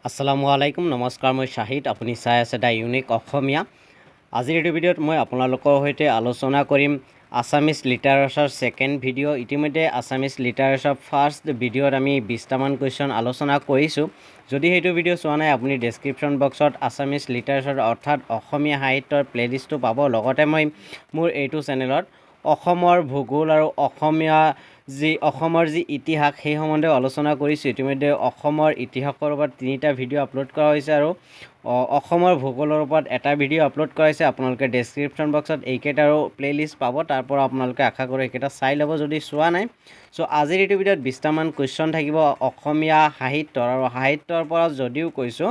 আসসালামু আলাইকুম নমস্কাৰ মই শাহিদ আপুনি চাই আছে দা ইউনিক অসমীয়া আজিৰ এই ভিডিঅ'ত মই আপোনালোকৰ সৈতে আলোচনা কৰিম আসামিজ লিটাৰেচাৰ সেকেন্ড ভিডিঅ' ইতিমধ্যে আসামিজ লিটাৰেচাৰ ফাৰ্স্ট ভিডিঅ'ত আমি 20টা মান কোৱেশ্চন আলোচনা কৰিছো যদি হেতু ভিডিঅ' চোৱা নাই আপুনি ডেসক্ৰিপচন বক্সত আসামিজ লিটাৰেচাৰ অৰ্থাৎ অসমীয়া সাহিত্যৰ প্লেলিষ্টটো পাব লগতে মই মোৰ এইটো চেনেলত অসমৰ ভূগোল আৰু অসমৰ যি ইতিহাস সেই সম্বন্ধে আলোচনা কৰিছো ইতিমধ্যে অসমৰ ইতিহাসৰ ওপৰত 3টা ভিডিঅ' আপলোড কৰা হৈছে আৰু অসমৰ ভূগোলৰ ওপৰত এটা ভিডিঅ' আপলোড কৰা হৈছে আপোনালোকে ডেসক্ৰিপচন বক্সত এইকেইটাৰো প্লেলিষ্ট পাব তাৰ পৰা আপোনালোকে আশা কৰোঁ এইকেইটা চাই ল'ব যদি চোৱা নাই সো আজিৰ এই ভিডিঅ'ত 20টা মান কোৱেশ্চন থাকিব অসমীয়া সাহিত্যৰ আৰু সাহিত্যৰ পৰা যদিও কৈছো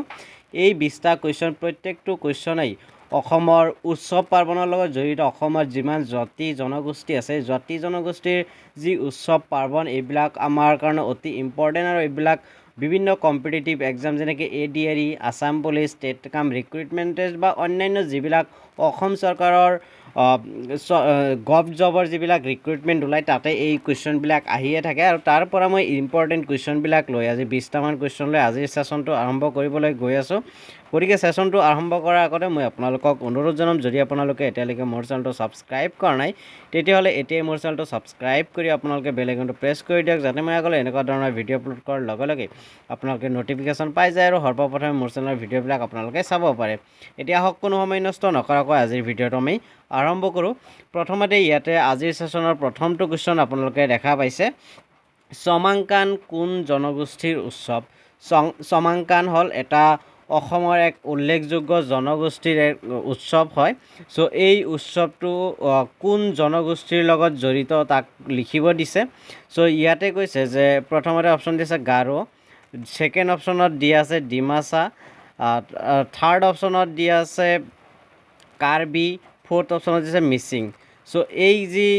এই 20টা কোৱেশ্চন প্ৰত্যেকটো কোৱেশ্চনেই অসমৰ উৎসৱ পাৰ্বণৰ লগত জড়িত অসমৰ যিমান জাতি জনগোষ্ঠী আছে জাতি জনগোষ্ঠীৰ যি উৎসৱ পাৰ্বণ এইবিলাক আমাৰ কাৰণে অতি ইম্পৰ্টেন্ট আৰু এইবিলাক বিভিন্ন কম্পিটিটিভ এক্সাম যেনেকৈ এডিআৰই আসাম পুলিচ ষ্টেট কাম ৰিক্ৰুটমেণ্ট টেষ্ট বা অন্যান্য যিবিলাক অসম চৰকাৰৰ গভ জবৰ যিবিলাক ৰিক্ৰুটমেণ্ট ওলাই তাতে এই কুৱেশ্যনবিলাক আহিয়ে থাকে আৰু তাৰ পৰা মই ইম্পৰ্টেণ্ট কুৱেশ্যনবিলাক লৈ আজি 20টা মান কুৱেশ্যন লৈ আজিৰ সেশনটো আৰম্ভ কৰিবলৈ গৈ আছোঁ গতিকে সেশনটো আৰম্ভ কৰাৰ আগতে মই আপোনালোকক অনুৰোধ জনাম যদি আপোনালোকে এতিয়ালৈকে মোৰ চেনেলটো সাবস্ক্ৰাইব কৰা নাই তেতিয়াহ'লে এতিয়াই মোৰ চেনেলটো সাবস্ক্ৰাইব কৰি আপোনালোকে বেল আইকনটো প্ৰেছ কৰি দিয়ক যাতে মই আগলৈ এনেকুৱা ধৰণৰ ভিডিঅ' আপলোড কৰাৰ লগে লগে আপোনালোকে নটিফিকেশ্যন পাই যায় আৰু সৰ্বপ্ৰথমে মোৰ চেনেলৰ ভিডিঅ'বিলাক আপোনালোকে চাব পাৰে এতিয়া হওক কোনো সময় নষ্ট নকৰাকৈ আজিৰ ভিডিঅ'টো আমি আৰম্ভ কৰোঁ প্ৰথমতে ইয়াতে আজিৰ সেশনৰ প্ৰথমটো কুৱেশ্যন আপোনালোকে দেখা পাইছে চমাংকান কোন জনগোষ্ঠীৰ উৎসৱ চমাংকান হ'ল এটা অসমৰ এক উল্লেখযোগ্য জনগোষ্ঠীৰ এক উৎসৱ হয় সো এই উৎসৱটো কোন জনগোষ্ঠীৰ লগত জড়িত তাক লিখিব দিছে সো ইয়াতে কৈছে যে প্ৰথমতে অপচন দিছে গাৰো সেকেন্ড অপচনত দিয়া আছে ডিমাসা থাৰ্ড অপচনত দিয়া আছে কাৰ্বি ফোৰ্থ অপশনত দিছে মিচিং সো এই যি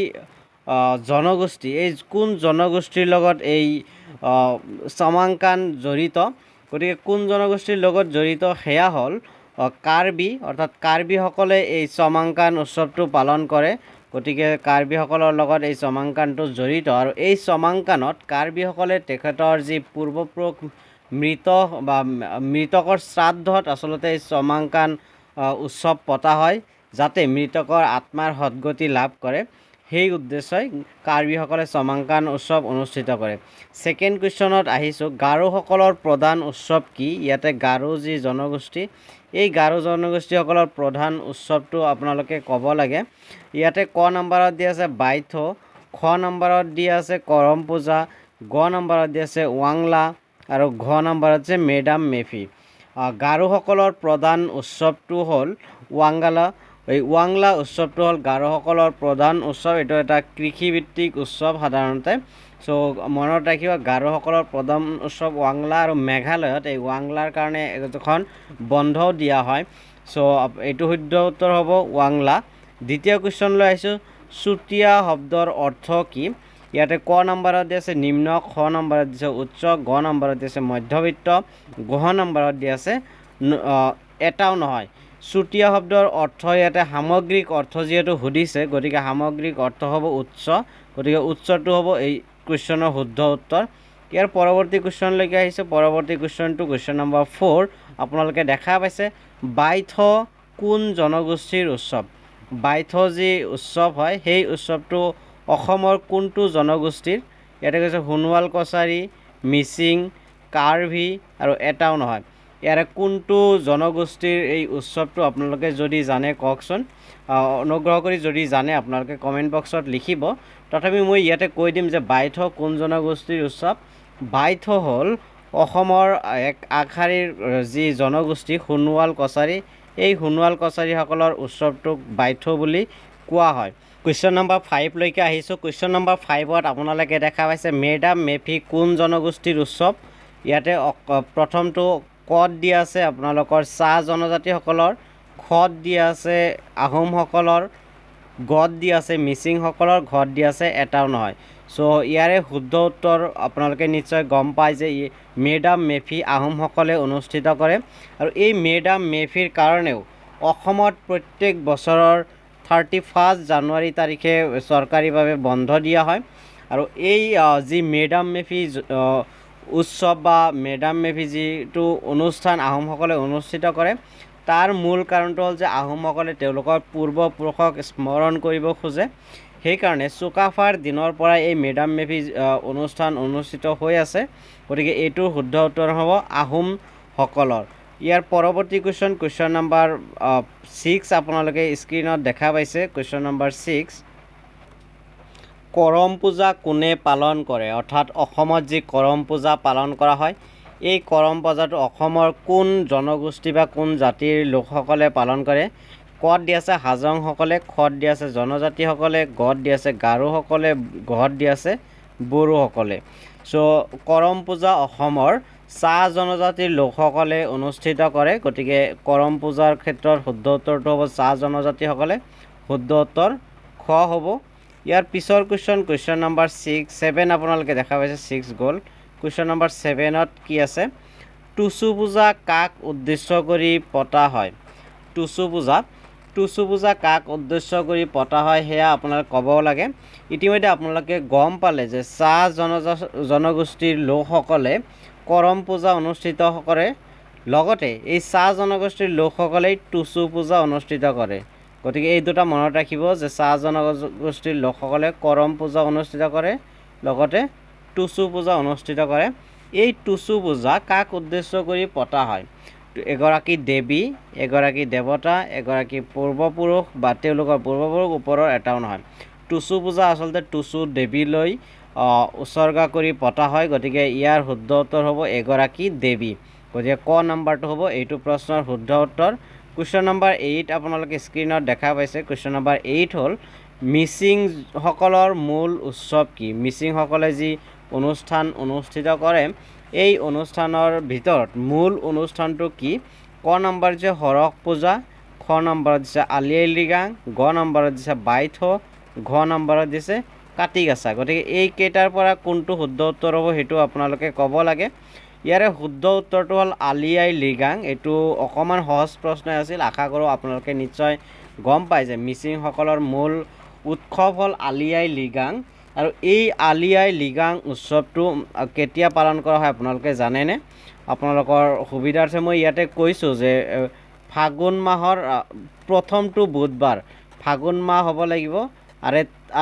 জনগোষ্ঠী এই কোন জনগোষ্ঠীৰ লগত এই চমাংকান জড়িত গতিকে কোন জনগোষ্ঠীৰ লগত জড়িত সেয়া হ'ল কাৰ্বি অৰ্থাৎ কাৰ্বিসকলে এই চমাংকান উৎসৱটো পালন কৰে গতিকে কাৰ্বিসকলৰ লগত এই চমাংকানটো জড়িত আৰু এই চমাংকানত কাৰ্বিসকলে তেখেতৰ যি পূৰ্বপুৰুষ মৃত বা মৃতকৰ শ্ৰাদ্ধত আচলতে এই চমাংকান উৎসৱ পতা হয় যাতে মৃতকৰ আত্মাৰ সদ্গতি লাভ কৰে সেই উদ্দেশ্যই কাৰ্বিসকলে চমাংকান উৎসৱ অনুষ্ঠিত কৰে সেকেন্ড কুৱেশ্যনত আহিছোঁ গাৰোসকলৰ প্ৰধান উৎসৱ কি ইয়াতে গাৰো যি জনগোষ্ঠী এই গাৰো জনগোষ্ঠীসকলৰ প্ৰধান উৎসৱটো আপোনালোকে ক'ব লাগে ইয়াতে ক নম্বৰত দিয়া আছে বাইথো খ নম্বৰত দিয়া আছে কৰম পূজা গ নম্বৰত দিয়া আছে ৱাংলা আৰু ঘ নম্বৰত আছে মেডাম মেফি গাৰোসকলৰ প্ৰধান উৎসৱটো হ'ল ৱাংগালা এই ৱাংলা উৎসৱটো হ'ল গাৰোসকলৰ প্ৰধান উৎসৱ এইটো এটা কৃষিভিত্তিক উৎসৱ সাধাৰণতে সো মনত ৰাখিব গাৰোসকলৰ প্ৰধান উৎসৱ ৱাংলা আৰু মেঘালয়ত এই ৱাংলাৰ কাৰণে এখন বন্ধও দিয়া হয় সো এইটো শুদ্ধ উত্তৰ হ'ব ৱাংলা দ্বিতীয় কুৱেশ্যনলৈ আহিছোঁ চুতীয়া শব্দৰ অৰ্থ কি ইয়াতে ক নম্বৰত দিয়া আছে নিম্ন খ নম্বৰত দিছে উচ্চ গ নম্বৰত দিছে মধ্যবিত্ত ঘ নম্বৰত দিয়া আছে এটাও নহয় চুতীয়া শব্দৰ অৰ্থ ইয়াতে সামগ্ৰিক অৰ্থ যিহেতু সুধিছে গতিকে সামগ্ৰিক অৰ্থ হ'ব উচ্চ গতিকে উচ্চটো হ'ব এই কুৱেশ্যনৰ শুদ্ধ উত্তৰ ইয়াৰ পৰৱৰ্তী কুৱেশ্যনলৈকে আহিছে পৰৱৰ্তী কুৱেশ্যনটো কুৱেশ্যন নম্বৰ 4 আপোনালোকে দেখা পাইছে বাইথো কোন জনগোষ্ঠীৰ উৎসৱ বাইথো যি উৎসৱ হয় সেই উৎসৱটো অসমৰ কোনটো জনগোষ্ঠীৰ ইয়াতে কৈছে সোণোৱাল কছাৰী মিচিং কাৰ্বি আৰু এটাও নহয় ইয়াৰে কোনটো জনগোষ্ঠীৰ এই উৎসৱটো আপোনালোকে যদি জানে কওকচোন অনুগ্ৰহ কৰি যদি জানে আপোনালোকে কমেণ্ট বক্সত লিখিব তথাপি মই ইয়াতে কৈ দিম যে বাইথো কোন জনগোষ্ঠীৰ উৎসৱ বাইথো হ'ল অসমৰ এক আগশাৰীৰ যি জনগোষ্ঠী সোণোৱাল কছাৰী এই সোণোৱাল কছাৰীসকলৰ উৎসৱটোক বাইথো বুলি কোৱা হয় কুৱেশ্যন নম্বৰ 5 লৈকে আহিছোঁ কুৱেশ্যন নম্বৰ 5ত আপোনালোকে দেখা পাইছে মেডাম মেফি কোন জনগোষ্ঠীৰ উৎসৱ ইয়াতে প্ৰথমটো কত দিয়া আছে আপোনালোকৰ চাহ জনজাতিসকলৰ খত দিয়া আছে আহোমসকলৰ গত দিয়া আছে মিচিংসকলৰ ঘত দিয়া আছে এটাও নহয় সো ইয়াৰে শুদ্ধ উত্তৰ আপোনালোকে নিশ্চয় গম পায় যে মেডাম মেফি আহোমসকলে অনুষ্ঠিত কৰে আৰু এই মেডাম মেফিৰ কাৰণেও অসমত প্ৰত্যেক বছৰৰ 31 জানুৱাৰী তাৰিখে চৰকাৰীভাৱে বন্ধ দিয়া হয় আৰু এই যি মেডাম মেফি উৎসৱ বা মেডাম মেফি যিটো অনুষ্ঠান আহোমসকলে অনুষ্ঠিত কৰে তাৰ মূল কাৰণটো হ'ল যে আহোমসকলে তেওঁলোকৰ পূৰ্বপুৰুষক স্মৰণ কৰিব খোজে। সেইকাৰণে চুকাফাৰ দিনৰ পৰা এই মেডাম মেফি অনুষ্ঠান অনুষ্ঠিত হৈ আছে। গতিকে এইটোৰ শুদ্ধ উত্তৰ হ'ব আহোমসকলৰ। ইয়াৰ পৰৱৰ্তী কুৱেশ্যন নম্বৰ 6 আপোনালোকে স্ক্ৰীনত দেখা পাইছে। কুৱেশ্যন নম্বৰ 6, কৰম পূজা কোনে পালন কৰে? অৰ্থাৎ অসমত যি কৰম পূজা পালন কৰা হয়, এই কৰম পূজাটো অসমৰ কোন জনগোষ্ঠী বা কোন জাতিৰ লোকসকলে পালন কৰে? কত দিয়া আছে হাজংসকলে, খত দিয়া আছে জনজাতিসকলে, গত দিয়া আছে গাৰোসকলে, ঘত দিয়া আছে বড়োসকলে। চ' কৰম পূজা অসমৰ চাহ জনজাতিৰ লোকসকলে অনুষ্ঠিত কৰে। গতিকে কৰম পূজাৰ ক্ষেত্ৰত শুদ্ধ উত্তৰটো হ'ব চাহ জনজাতিসকলে। শুদ্ধ উত্তৰ খ হ'ব। ইয়াৰ পিছৰ কুৱেশ্যন নম্বৰ 7 আপোনালোকে দেখা পাইছে। 6 গ'ল। কুৱেশ্যন নম্বৰ 7ত কি আছে? টুচু পূজা কাক উদ্দেশ্য কৰি পতা হয়? টুচু পূজা কাক উদ্দেশ্য কৰি পতা হয় সেয়া আপোনালোকে ক'ব লাগে। ইতিমধ্যে আপোনালোকে গম পালে যে চাহ জনগোষ্ঠীৰ লোকসকলে কৰম পূজা অনুষ্ঠিত কৰে, লগতে এই চাহ জনগোষ্ঠীৰ লোকসকলেই টুচু পূজা অনুষ্ঠিত কৰে। গতিকে এই দুটা মনত ৰাখিব যে চাহ জনগোষ্ঠীৰ লোকসকলে কৰম পূজা অনুষ্ঠিত কৰে, লগতে টুচু পূজা অনুষ্ঠিত কৰে। এই টুচু পূজা কাক উদ্দেশ্য কৰি পতা হয়? এগৰাকী দেৱী, এগৰাকী দেৱতা, এগৰাকী পূৰ্বপুৰুষ বা তেওঁলোকৰ পূৰ্বপুৰুষ ওপৰৰ এটাও নহয়। টুচু পূজা আচলতে টুচু দেৱীলৈ উৎসৰ্গা কৰি পতা হয়। গতিকে ইয়াৰ শুদ্ধ উত্তৰ হ'ব এগৰাকী দেৱী। গতিকে ক নম্বৰটো হ'ব এইটো প্ৰশ্নৰ শুদ্ধ উত্তৰ। কুৱেশ্যন নম্বৰ 8 আপোনালোকে স্ক্ৰীনত দেখা পাইছে। কুৱেশ্যন নম্বৰ 8 হ'ল মিচিংসকলৰ মূল উৎসৱ কি? মিচিংসকলে যি অনুষ্ঠান অনুষ্ঠিত কৰে, এই অনুষ্ঠানৰ ভিতৰত মূল অনুষ্ঠানটো কি? ক নম্বৰ দিছে সৰহ পূজা, খ নম্বৰত দিছে আলি আই লৃগাং, গ নম্বৰত দিছে বাইথ, ঘ নম্বৰত দিছে কাতি গাছা। গতিকে এইকেইটাৰ পৰা কোনটো শুদ্ধ উত্তৰ হ'ব সেইটো আপোনালোকে ক'ব লাগে। ইয়াৰে শুদ্ধ উত্তৰটো হ'ল আলি আই লৃগাং। এইটো অকণমান সহজ প্ৰশ্ন আছিল। আশা কৰোঁ আপোনালোকে নিশ্চয় গম পায় যে মিচিংসকলৰ মূল উৎসৱ হ'ল আলি আই লৃগাং। আৰু এই আলি আই লৃগাং উৎসৱটো কেতিয়া পালন কৰা হয় আপোনালোকে জানেনে? আপোনালোকৰ সুবিধাৰ্থে মই ইয়াতে কৈছোঁ যে ফাগুন মাহৰ প্ৰথমটো বুধবাৰ, ফাগুন মাহ হ'ব লাগিব,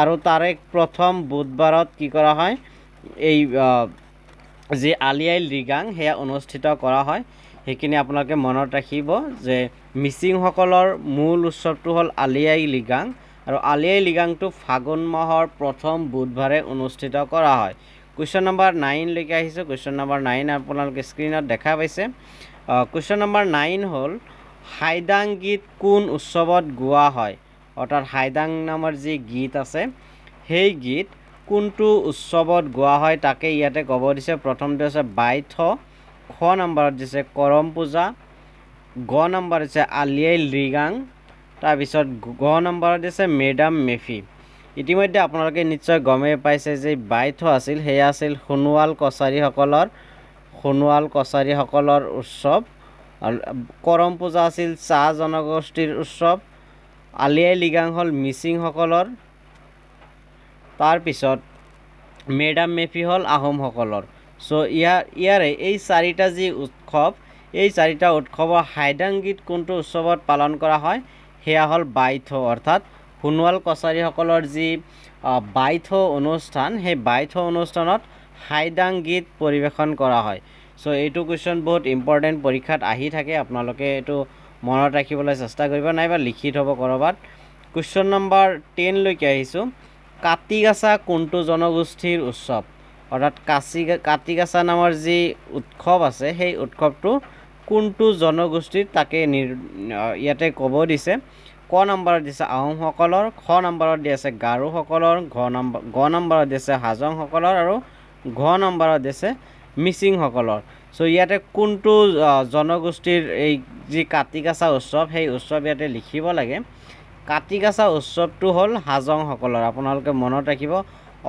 আৰু তাৰে প্ৰথম বুধবাৰত কি কৰা হয়? এই যি আলি আই লৃগাং সেয়া অনুষ্ঠিত কৰা হয়। সেইখিনি আপোনালোকে মনত ৰাখিব যে মিচিংসকলৰ মূল উৎসৱটো হ'ল আলি আই লৃগাং, আৰু আলি আই লৃগাংটো ফাগুন মাহৰ প্ৰথম বুধবাৰে অনুষ্ঠিত কৰা হয়। কুৱেশ্যন নম্বৰ 9 লৈকে আহিছোঁ। কুৱেশ্যন নম্বৰ 9 আপোনালোকে স্ক্ৰীনত দেখা পাইছে। কুৱেশ্যন নম্বৰ 9 হ'ল হাইদাং গীত কোন উৎসৱত গোৱা হয়? অৰ্থাৎ হাইদাং নামৰ যি গীত আছে, সেই গীত কোনটো উৎসৱত গোৱা হয় তাকে ইয়াতে ক'ব দিছে। প্ৰথমটো আছে বাইথ, খ নম্বৰত দিছে কৰম পূজা, গ নম্বৰ দিছে আলি আই লৃগাং, তাৰপিছত ঘ নম্বৰত দিছে মেডাম মেফি। ইতিমধ্যে আপোনালোকে নিশ্চয় গমেই পাইছে যে বাইথ আছিল, সেয়া আছিল সোণোৱাল কছাৰীসকলৰ উৎসৱ। কৰম পূজা আছিল চাহ জনগোষ্ঠীৰ উৎসৱ। আলি আই লৃগাং হ'ল মিচিংসকলৰ। তাৰপিছত মেডাম মেফি হ'ল আহোমসকলৰ। চ' ইয়াৰে এই চাৰিটা যি উৎসৱ, এই চাৰিটা উৎসৱৰ হাইদাং গীত কোনটো উৎসৱত পালন কৰা হয়? সেয়া হ'ল বাইথ, অৰ্থাৎ সোণোৱাল কছাৰীসকলৰ যি বাইথ অনুষ্ঠান, সেই বাইথ অনুষ্ঠানত হাইদাং গীত পৰিৱেশন কৰা হয়। চ' এইটো কুৱেশ্যন বহুত ইম্পৰ্টেণ্ট, পৰীক্ষাত আহি থাকে। আপোনালোকে এইটো মনত ৰাখিবলৈ চেষ্টা কৰিব, নাইবা লিখি থ'ব ক'ৰবাত। কুৱেশ্যন নম্বৰ 10 লৈকে আহিছোঁ। কাতি গাছা কোনটো জনগোষ্ঠীৰ উৎসৱ? অৰ্থাৎ কাতি গাছা নামৰ যি উৎসৱ আছে, সেই উৎসৱটো কোনটো জনগোষ্ঠীৰ তাকে ইয়াতে ক'ব দিছে। ক নম্বৰত দিছে আহোমসকলৰ, খ নম্বৰত দি আছে গাৰোসকলৰ, গ নম্বৰত দিছে হাজংসকলৰ, আৰু ঘ নম্বৰত দিছে মিচিংসকলৰ। চ' ইয়াতে কোনটো জনগোষ্ঠীৰ এই যি কাতি গাছা উৎসৱ, সেই উৎসৱ ইয়াতে লিখিব লাগে। কাতি গাছা উৎসৱটো হ'ল হাজংসকলৰ। আপোনালোকে মনত ৰাখিব,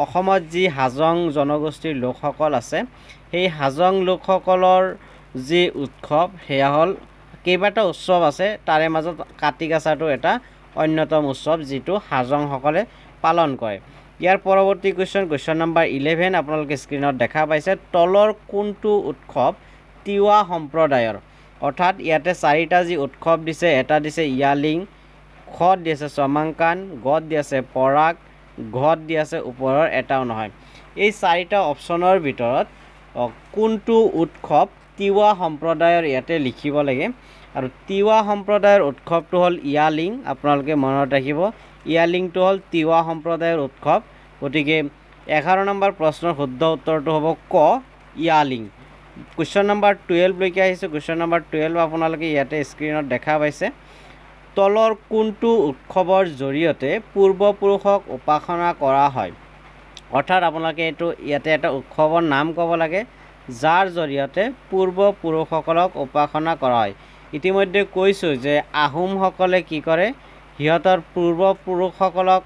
অসমত যি হাজং জনগোষ্ঠীৰ লোকসকল আছে, সেই হাজং লোকসকলৰ যি উৎসৱ সেয়া হ'ল, কেইবাটাও উৎসৱ আছে, তাৰে মাজত কাতি গাছাটো এটা অন্যতম উৎসৱ যিটো হাজংসকলে পালন কৰে। ইয়াৰ পৰৱৰ্তী কুৱেশ্যন নম্বৰ 11 আপোনালোকে স্ক্ৰীনত দেখা পাইছে তলৰ কোনটো উৎসৱ তিৱা সম্প্ৰদায়ৰ অৰ্থাৎ ইয়াতে চাৰিটা যি উৎসৱ দিছে এটা দিছে ইয়ালিং খত দি আছে চমাংকান গত দি আছে পৰাগ ঘত দি আছে ওপৰৰ এটাও নহয় এই চাৰিটা অপশ্যনৰ ভিতৰত কোনটো উৎসৱ তিৱা সম্প্ৰদায়ৰ ইয়াতে লিখিব লাগে আৰু তিৱা সম্প্ৰদায়ৰ উৎসৱটো হ'ল ইয়ালিং আপোনালোকে মনত ৰাখিব ইয়ালিংটো হ'ল তিৱা সম্প্ৰদায়ৰ উৎসৱ গতিকে 11 নম্বৰ প্ৰশ্নৰ শুদ্ধ উত্তৰটো হ'ব ক ইয়ালিং কুৱেশ্যন নম্বৰ 12 লৈকে আহিছে কুৱেশ্যন নম্বৰ 12 আপোনালোকে ইয়াতে স্ক্ৰীনত দেখা পাইছে তলৰ কোনটো উৎসৱৰ জৰিয়তে পূৰ্বপুৰুষক উপাসনা কৰা হয় অৰ্থাৎ আপোনালোকে এইটো ইয়াতে এটা উৎসৱৰ নাম ক'ব লাগে যাৰ জৰিয়তে পূৰ্বপুৰুষসকলক উপাসনা কৰা হয় ইতিমধ্যে কৈছোঁ যে আহোমসকলে কি কৰে সিহঁতৰ পূৰ্বপুৰুষসকলক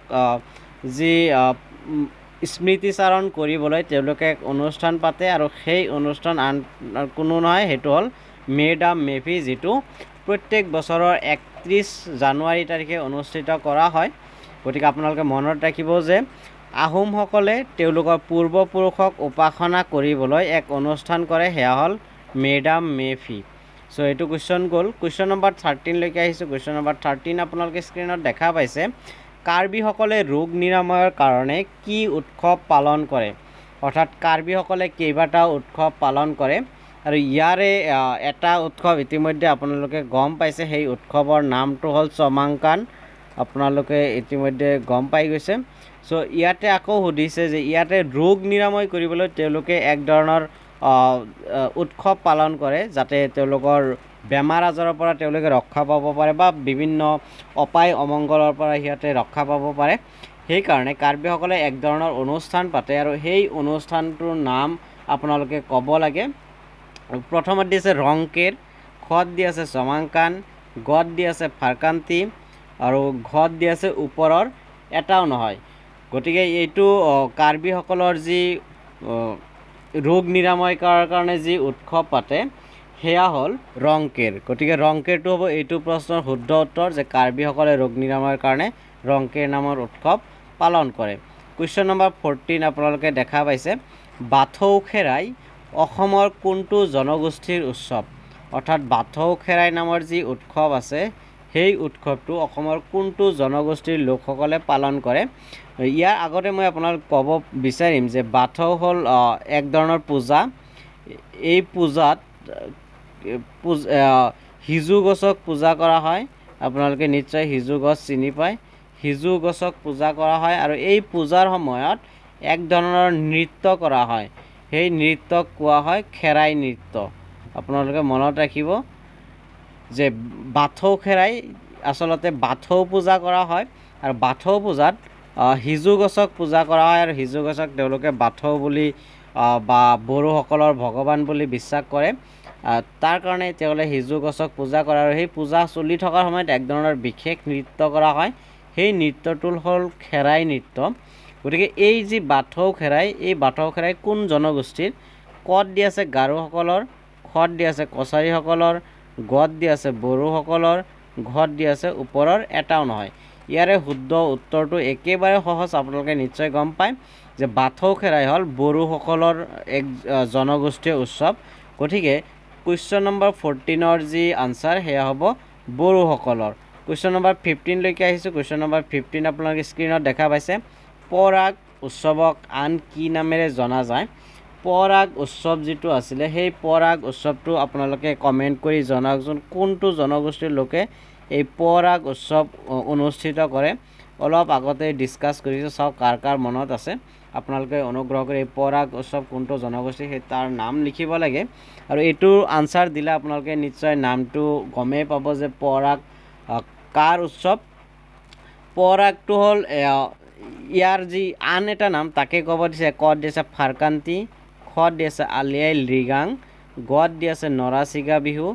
যি স্মৃতিচাৰণ কৰিবলৈ তেওঁলোকে এক অনুষ্ঠান পাতে আৰু সেই অনুষ্ঠান আন কোনো নহয় সেইটো হ'ল মেডাম মেফি যিটো প্ৰত্যেক বছৰৰ 31 জানুৱাৰী তাৰিখে অনুষ্ঠিত কৰা হয় গতিকে আপোনালোকে মনত ৰাখিব যে আহোমসকলে তেওঁলোকৰ পূৰ্বপুৰুষক উপাসনা কৰিবলৈ এক অনুষ্ঠান কৰে সেয়া হ'ল মেডাম মেফি সো এইটো কুৱেশ্যন গ'ল কুৱেশ্যন নম্বৰ 13 লৈকে আহিছোঁ কুৱেশ্যন নম্বৰ 13 আপোনালোকে স্ক্ৰীনত দেখা পাইছে কাৰ্বিসকলে ৰোগ নিৰাময়ৰ কাৰণে কি উৎসৱ পালন কৰে অৰ্থাৎ কাৰ্বিসকলে কেইবাটাও উৎসৱ পালন কৰে আৰু ইয়াৰে এটা উৎসৱ ইতিমধ্যে আপোনালোকে গম পাইছে সেই উৎসৱৰ নামটো হ'ল চমাংকান আপোনালোকে ইতিমধ্যে গম পাই গৈছে সো ইয়াতে আকৌ সুধিছে যে ইয়াতে ৰোগ নিৰাময় কৰিবলৈ তেওঁলোকে এক ধৰণৰ উৎসৱ পালন কৰে যাতে তেওঁলোকৰ বেমাৰ আজাৰৰ পৰা তেওঁলোকে ৰক্ষা পাব পাৰে বা বিভিন্ন অপায় অমংগলৰ পৰা সিহঁতে ৰক্ষা পাব পাৰে সেইকাৰণে কাৰ্বিসকলে এক ধৰণৰ অনুষ্ঠান পাতে আৰু সেই অনুষ্ঠানটোৰ নাম আপোনালোকে ক'ব লাগে প্ৰথমত দি আছে ৰংকেৰ খত দি আছে চমাংকান গত দি আছে ফাৰকান্তি আৰু ঘত দি আছে ওপৰৰ এটাও নহয় গতিকে এইটো কাৰ্বিসকলৰ যি ৰোগ নিৰাময় কৰাৰ কাৰণে যি উৎসৱ পাতে সেয়া হ'ল ৰংকেৰ গতিকে ৰংকেৰটো হ'ব এইটো প্ৰশ্নৰ শুদ্ধ উত্তৰ যে কাৰ্বিসকলে ৰোগ নিৰাময়ৰ কাৰণে ৰংকেৰ নামৰ উৎসৱ পালন কৰে কুৱেশ্যন নম্বৰ 14 আপোনালোকে দেখা পাইছে বাথৌ খেৰাই অসমৰ কোনটো জনগোষ্ঠীৰ উৎসৱ অৰ্থাৎ বাথৌ খেৰাই নামৰ যি উৎসৱ আছে সেই উৎসৱটো অসমৰ কোনটো জনগোষ্ঠীৰ লোকসকলে পালন কৰে ইয়াৰ আগতে মই আপোনালোক ক'ব বিচাৰিম যে বাথৌ হ'ল এক ধৰণৰ পূজা এই পূজাত হিজু গছক পূজা কৰা হয় আপোনালোকে নিশ্চয় হিজু গছ চিনি পায় হিজু গছক পূজা কৰা হয় আৰু এই পূজাৰ সময়ত এক ধৰণৰ নৃত্য কৰা হয় সেই নৃত্যক কোৱা হয় খেৰাই নৃত্য আপোনালোকে মনত ৰাখিব যে বাথৌ খেৰাই আচলতে বাথৌ পূজা কৰা হয় আৰু বাথৌ পূজাত হিজু গছক পূজা কৰা হয় আৰু হিজু গছক তেওঁলোকে বাথৌ বুলি বা বড়োসকলৰ ভগৱান বুলি বিশ্বাস কৰে তাৰ কাৰণে তেওঁলোকে হিজু গছক পূজা কৰে আৰু সেই পূজা চলি থকাৰ সময়ত এক ধৰণৰ বিশেষ নৃত্য কৰা হয় সেই নৃত্যটো হ'ল খেৰাই নৃত্য গতিকে এই যি বাথৌ খেৰাই এই বাথৌ খেৰাই কোন জনগোষ্ঠীৰ কত দি আছে গাৰোসকলৰ খত দি আছে কছাৰীসকলৰ গত দি আছে বড়োসকলৰ ঘত দি আছে ওপৰৰ এটাও নহয় ইয়াৰে শুদ্ধ উত্তৰটো একেবাৰে সহজ আপোনালোকে নিশ্চয় গম পায় যে বাথৌ খেৰাই হ'ল বড়োসকলৰ এক জনগোষ্ঠীয় উৎসৱ গতিকে কুৱেশ্যন নম্বৰ 14ৰ যি আনসাৰ সেয়া হ'ব বড়োসকলৰ কুৱেশ্যন নম্বৰ 15 লৈকে আহিছোঁ কুৱেশ্যন নম্বৰ 15 আপোনালোকে স্ক্ৰীনত দেখা পাইছে পৰাগ উৎসৱক আন কি নামেৰে জনা যায় পৰাগ উৎসৱ যিটো আছিলে সেই পৰাগ উৎসৱটো আপোনালোকে কমেণ্ট কৰি জনাওকচোন কোনটো জনগোষ্ঠীৰ লোকে এই পৰাগ উৎসৱ অনুষ্ঠিত কৰে অলপ আগতে ডিছকাছ কৰিছোঁ চাওক কাৰ কাৰ মনত আছে আপোনালোকে অনুগ্ৰহ কৰি এই পৰাগ উৎসৱ কোনটো জনগোষ্ঠী সেই তাৰ নাম লিখিব লাগে আৰু এইটোৰ আনসাৰ দিলে আপোনালোকে নিশ্চয় নামটো গমেই পাব যে পৰাগ কাৰ উৎসৱ পৰাগটো হ'ল ইয়াৰ যি আন এটা নাম তাকে ক'ব দিছে কত দিছে ফাৰকান্তি খত দি আছে আলি আই লৃগাং গত দি আছে নৰাচিগা বিহু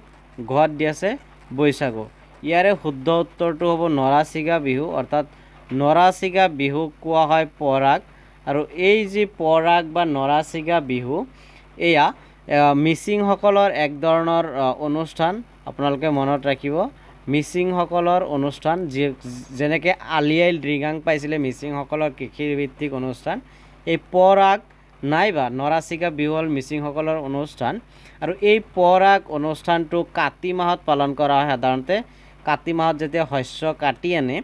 ঘত দি আছে বৈশাগু ইয়াৰে শুদ্ধ উত্তৰটো হ'ব নৰাচিগা বিহু অৰ্থাৎ নৰাচিগা বিহুক কোৱা হয় পৰাগ আৰু এই যি পৰাগ বা নৰাচিগা বিহু এয়া মিচিংসকলৰ এক ধৰণৰ অনুষ্ঠান আপোনালোকে মনত ৰাখিব মিচিংসকলৰ অনুষ্ঠান যেনেকৈ আলি আই লৃগাং পাইছিলে মিচিংসকলৰ কৃষিভিত্তিক অনুষ্ঠান এই পৰাগ নাইবা নৰাচিগা বিহু হ'ল মিচিংসকলৰ অনুষ্ঠান আৰু এই পৰাগ অনুষ্ঠানটো কাতি মাহত পালন কৰা হয় সাধাৰণতে কাতি মাহত যেতিয়া শস্য কাটি আনে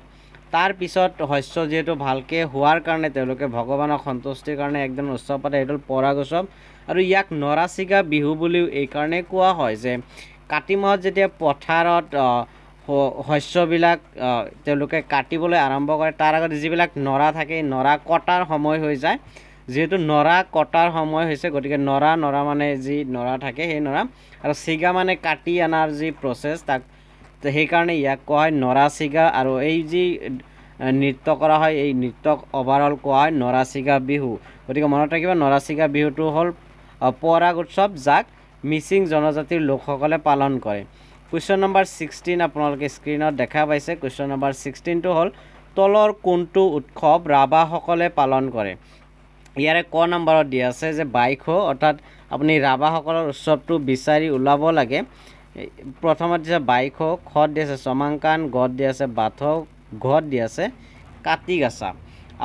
তাৰ পিছত শস্য যেহেতু ভালকৈ হোৱাৰ কাৰণে তেওঁলোকে ভগৱানক সন্তুষ্টিৰ কাৰণে একদম উৎসৱ পাতে সেইটো পৰাগ উৎসৱ আৰু ইয়াক নৰাচিগা বিহু বুলিও এইকাৰণে কোৱা হয় যে কাতি মাহত যেতিয়া পথাৰত শস্যবিলাক তেওঁলোকে কাটিবলৈ আৰম্ভ কৰে তাৰ আগত যিবিলাক নৰা থাকে নৰা কটাৰ সময় হৈ যায় যেহেতু নৰা কটাৰ সময় হৈছে গতিকে নৰা মানে যি নৰা থাকে সেই নৰা আৰু চিগা মানে কাটি অনাৰ যি প্ৰচেছ তাক সেইকাৰণে ইয়াক কোৱা হয় নৰাচিগা আৰু এই যি নৃত্য কৰা হয় এই নৃত্যক অভাৰঅল কোৱা হয় নৰাচিগা বিহু গতিকে মনত ৰাখিব নৰাচিগা বিহুটো হ'ল পৰাগ উৎসৱ যাক মিচিং জনজাতিৰ লোকসকলে পালন কৰে কুৱেশ্যন নম্বৰ 16 আপোনালোকে স্ক্ৰীনত দেখা পাইছে কুৱেশ্যন নম্বৰ 16টো হ'ল তলৰ কোনটো উৎসৱ ৰাভাসকলে পালন কৰে ইয়াৰে ক নম্বৰত দিয়া আছে যে বাইখো অৰ্থাৎ আপুনি ৰাভাসকলৰ উৎসৱটো বিচাৰি ওলাব লাগে প্ৰথমত দিছে বাইখো খত দিয়া আছে চমাংকান গত দিয়া আছে বাথৌ ঘত দিয়া আছে কাতিগাছা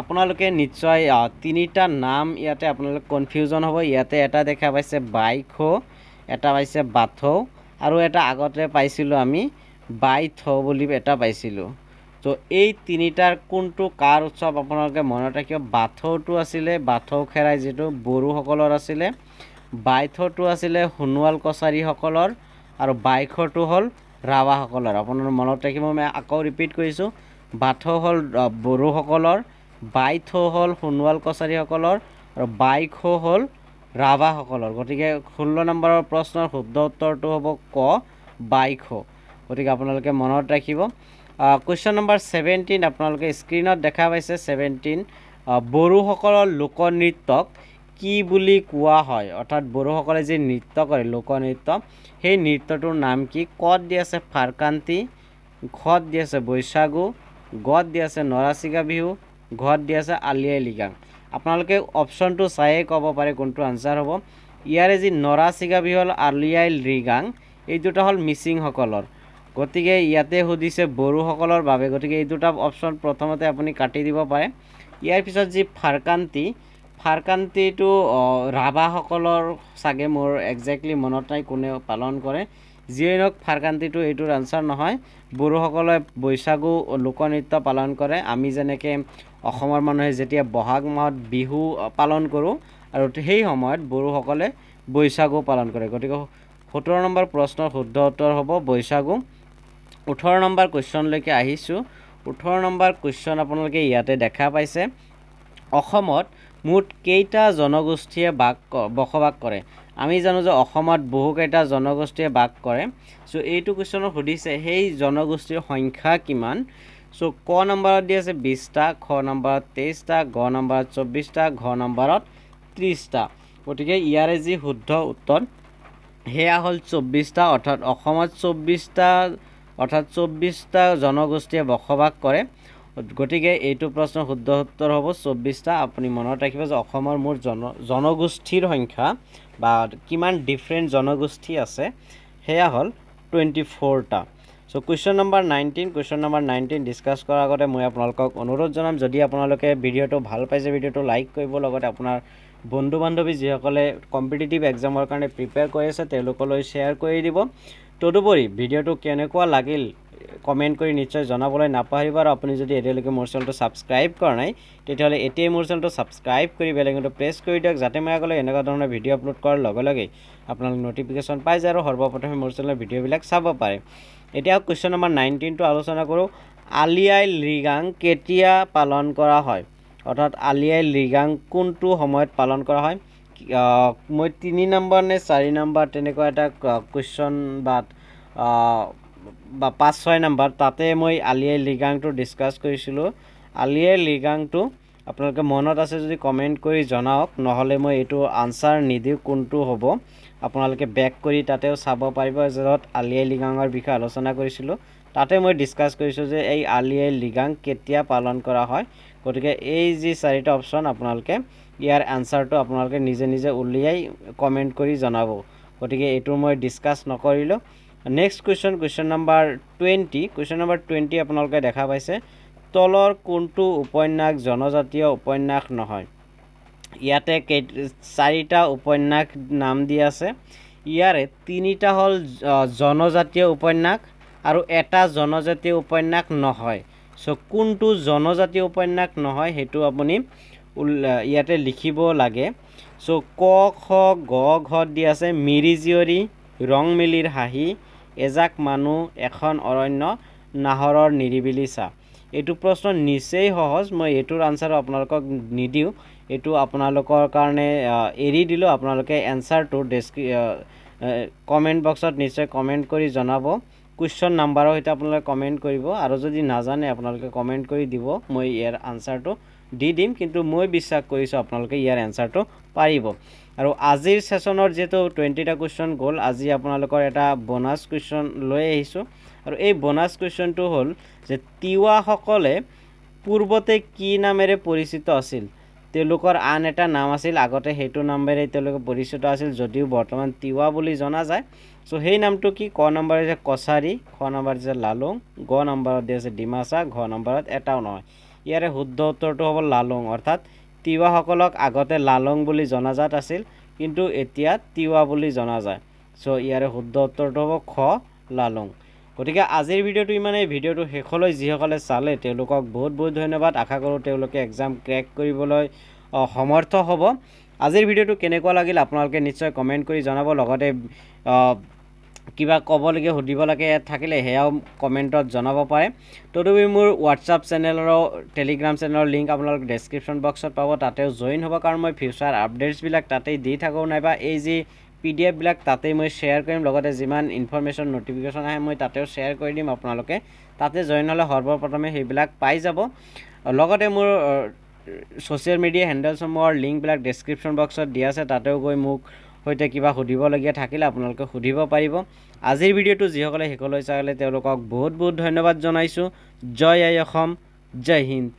আপোনালোকে নিশ্চয় তিনিটা নাম ইয়াতে আপোনালোক কনফিউজন হ'ব ইয়াতে এটা দেখা পাইছে বাইখো এটা পাইছে বাথৌ আৰু এটা আগতে পাইছিলোঁ আমি বাইথৌ বুলি এটা পাইছিলোঁ তো এই তিনিটাৰ কোনটো কাৰ উৎসৱ আপোনালোকে মনত ৰাখিব বাথৌটো আছিলে বাথৌ খেৰাই যিটো বড়োসকলৰ আছিলে বাইথৌটো আছিলে সোণোৱাল কছাৰীসকলৰ আৰু বাইখোটো হ'ল ৰাভাসকলৰ আপোনালোকে মনত ৰাখিব মই আকৌ ৰিপিট কৰিছোঁ বাথৌ হ'ল বড়োসকলৰ বাইথৌ হ'ল সোণোৱাল কছাৰীসকলৰ আৰু বাইখো হ'ল ৰাভাসকলৰ গতিকে 16 নম্বৰৰ প্ৰশ্নৰ শুদ্ধ উত্তৰটো হ'ব ক বাইখো গতিকে আপোনালোকে মনত ৰাখিব কুৱেশ্যন নম্বৰ 17 আপোনালোকে স্ক্ৰীনত দেখা পাইছে 17 বড়োসকলৰ লোকনৃত্যক কি বুলি কোৱা হয় অৰ্থাৎ বড়োসকলে যি নৃত্য কৰে লোকনৃত্য সেই নৃত্যটোৰ নাম কি কত দিয়া আছে ফাৰকান্তি ঘত দিয়া আছে বৈশাগু গত দিয়া আছে নৰাচিগা বিহু ঘত দিয়া আছে আলি আই লৃগাং আপোনালোকে অপশ্যনটো চায়ে ক'ব পাৰে কোনটো আনচাৰ হ'ব ইয়াৰে যি নৰাচিগা বিহু হ'ল আলি আই লৃগাং এই দুটা হ'ল মিচিংসকলৰ গতিকে ইয়াতে সুধিছে বড়োসকলৰ বাবে গতিকে এই দুটা অপশ্যন প্ৰথমতে আপুনি কাটি দিব পাৰে ইয়াৰ পিছত যি ফাৰকান্তিটো ৰাভাসকলৰ চাগে মোৰ একজেক্টলি মনত নাই কোনে পালন কৰে যিয়ে নহওক ফাৰকান্তিটো এইটোৰ আনচাৰ নহয় বড়োসকলে বৈশাগু লোকনৃত্য পালন কৰে আমি যেনেকৈ অসমৰ মানুহে যেতিয়া বহাগ মাহত বিহু পালন কৰোঁ আৰু সেই সময়ত বড়োসকলে বৈশাগু পালন কৰে গতিকে 17 নম্বৰ প্ৰশ্নৰ শুদ্ধ উত্তৰ হ'ব বৈশাগু 18 নম্বৰ কুৱেশ্যনলৈকে আহিছোঁ 18 নম্বৰ কুৱেশ্যন আপোনালোকে ইয়াতে দেখা পাইছে অসমত মুঠ কেইটা জনগোষ্ঠীয়ে বসবাস কৰে আমি জানো যে অসমত বহুকেইটা জনগোষ্ঠীয়ে বাস কৰে সো এইটো কুৱেশ্যনত সুধিছে সেই জনগোষ্ঠীৰ সংখ্যা কিমান সো ক নম্বৰত দি আছে 20টা খ নম্বৰত 23টা গ নম্বৰত 24টা ঘ নম্বৰত 30টা গতিকে ইয়াৰে যি শুদ্ধ উত্তৰ সেয়া হ'ল 24টা অৰ্থাৎ অসমত 24টা জনগোষ্ঠীয়ে বসবাস কৰে গতিকে এইটো প্ৰশ্নৰ শুদ্ধ উত্তৰ হ'ব 24টা আপুনি মনত ৰাখিব যে অসমৰ মুঠ জনগোষ্ঠীৰ সংখ্যা বা কিমান ডিফাৰেণ্ট জনগোষ্ঠী আছে সেয়া হ'ল 24টা সো কুৱেশ্যন নম্বৰ 19 ডিছকাছ কৰাৰ আগতে মই আপোনালোকক অনুৰোধ জনাম যদি আপোনালোকে ভিডিঅ'টো ভাল পাইছে ভিডিঅ'টো লাইক কৰিব লগতে আপোনাৰ বন্ধু বান্ধৱী যিসকলে কম্পিটিটিভ এক্সামৰ কাৰণে প্ৰিপেয়াৰ কৰি আছে তেওঁলোকলৈ শ্বেয়াৰ কৰি দিব তদুপৰি ভিডিঅ'টো কেনেকুৱা লাগিল কমেণ্ট কৰি নিশ্চয় জনাবলৈ নাপাহৰিব আৰু আপুনি যদি এতিয়ালৈকে মোৰ চেনেলটো ছাবস্ক্ৰাইব কৰা নাই তেতিয়াহ'লে এতিয়াই মোৰ চেনেলটো ছাবস্ক্ৰাইব কৰি বেল আইকনটো প্ৰেছ কৰি দিয়ক যাতে মই আগলৈ এনেকুৱা ধৰণৰ ভিডিঅ' আপলোড কৰাৰ লগে লগে আপোনালোকে ন'টিফিকেশ্যন পাই যায় আৰু সৰ্বপ্ৰথমে মোৰ চেনেলৰ ভিডিঅ'বিলাক চাব পাৰে এতিয়া কুৱেশ্যন নম্বৰ 19টো আলোচনা কৰোঁ আলি আই লৃগাং কেতিয়া পালন কৰা হয় অৰ্থাৎ আলি আই লৃগাং কোনটো সময়ত পালন কৰা হয় মই 3 নম্বৰ নে 4 নম্বৰ তেনেকুৱা এটা কুৱেশ্যন বা 5-6 নম্বৰ তাতে মই আলি আই লৃগাংটো ডিছকাছ কৰিছিলোঁ আলি আই লৃগাংটো আপোনালোকে মনত আছে যদি কমেণ্ট কৰি জনাওক নহ'লে মই এইটো আনচাৰ নিদিওঁ কোনটো হ'ব আপোনালোকে বেক কৰি তাতেও চাব পাৰিব য'ত আলি আই লৃগাঙৰ বিষয়ে আলোচনা কৰিছিলোঁ তাতে মই ডিছকাছ কৰিছোঁ যে এই আলি আই লৃগাং কেতিয়া পালন কৰা হয় গতিকে এই যি 4টা অপশ্যন আপোনালোকে ইয়াৰ আনচাৰটো আপোনালোকে নিজে উলিয়াই কমেণ্ট কৰি জনাব গতিকে এইটো মই ডিছকাছ নকৰিলোঁ next question number 20 question number 20 আপোনালোকে দেখা পাইছে তলৰ কোনটো উপন্যাস জনজাতীয় উপন্যাস নহয় ইয়াতে চাৰিটা উপন্যাস নাম দিয়া আছে ইয়াৰে তিনিটা হ'ল জনজাতীয় উপন্যাস আৰু এটা জনজাতীয় উপন্যাস নহয় সো কোনটো জনজাতীয় উপন্যাস নহয় হেতু আপুনি ইয়াতে লিখিব লাগে সো ক খ গ ঘ দি আছে মিৰি জীয়ৰী ৰংমিলিৰ হাঁহি এজাক মানুহ এখন অৰণ্য নাহৰৰ নিৰিবিলি ছা এইটো প্ৰশ্ন নিচেই সহজ মই এইটোৰ আনসাৰ আপোনালোকক নিদিও এইটো আপোনালোকৰ কাৰণে এৰি দিলো আপোনালোকে এনসাৰটো কমেন্ট বক্সত নিশ্চয় কমেন্ট কৰি জনাব কুৱেশ্যন নাম্বাৰৰ এটা আপোনালোকে কমেন্ট কৰিব আৰু যদি নাজানে আপোনালোকে কমেন্ট কৰি দিব মই ইয়াৰ আনসাৰটো দি দিম কিন্তু মই বিশ্বাস কৰিছো আপোনালোকে ইয়াৰ আনসাৰটো পাৰিব আৰু আজিৰ সেশনৰ যেটো 20টা কুৱেশ্যন গল আজি আপোনালোকৰ এটা বোনাস কুৱেশ্যন লৈ আহিছো আৰু এই বোনাস কুৱেশ্যনটো হ'ল যে তিৱা সকলে পূৰ্বতে কি নামেৰে পৰিচিত আছিল তেওঁলোকৰ আন এটা নাম আছিল আগতে হেতু নামেৰে তেওঁলোকে পৰিচিত আছিল যদিও বৰ্তমান তিৱা বুলি জনা যায় সো সেই নামটো কি ক নম্বৰ আছে কছাৰী খ নম্বৰ আছে লালুং গ নম্বৰত দি আছে ডিমাছা ঘ নম্বৰত এটাও নহয় ইয়াৰে শুদ্ধ উত্তৰটো হ'ব লালুং অৰ্থাৎ তিৱা সকলক আগতে লালুং বুলি জনাজাত আছিল কিন্তু এতিয়া তিৱা বুলি জনা যায় সো ইয়াৰে শুদ্ধ উত্তৰটো হ'ব খ লালুং গতিকে আজিৰ ভিডিওটো ইমানে ভিডিওটো শেষলৈ যিসকলে চালে তেওঁলোকক বহুত বহুত ধন্যবাদ আশা কৰোঁ তেওঁলোকে এক্সাম ক্ৰেক কৰিবলৈ সমৰ্থ হ'ব আজিৰ ভিডিওটো কেনেকুৱা লাগিল আপোনালোকে নিশ্চয় কমেন্ট কৰি জনাব লগতে কিবা ক'বলগীয়া সুধিব লাগে থাকিলে হেয়াও কমেন্টত জনাব পাৰে তদুপৰি মোৰ WhatsApp চেনেল আৰু টেলিগ্ৰাম চেনেলৰ লিংক আপোনালোক ডেসক্ৰিপচন বক্সত পাব তাতেও জয়েন হ'ব কাৰণ মই ফিউচাৰ আপডেটছ বিলাক তাতেই দি থাকো নাইবা এই যি PDF বিলাক তাতেই মই শেয়াৰ কৰিম লগতে যিমান ইনফৰমেশন নোটিফিকেশন আহে মই তাতেও শেয়াৰ কৰি দিম আপোনালোকে তাতে জয়েন হলে সৰ্বপ্ৰথমে সেইবিলাক পাই যাব লগতে মোৰ সোশ্যাল মিডিয়া হ্যান্ডেলসমূহৰ লিংক বিলাক ডেসক্ৰিপচন বক্সত দিয়া আছে তাতেও গৈ মোক হয়তে কিবা সুধিবলগীয়া থাকিলে আপোনালোকে সুধিব পাৰিব আজিৰ ভিডিওটো যিসকলে শেষলৈ চালে তেওঁলোকক বহুত বহুত ধন্যবাদ জনাইছো জয় আই অসম জয় হিন্দ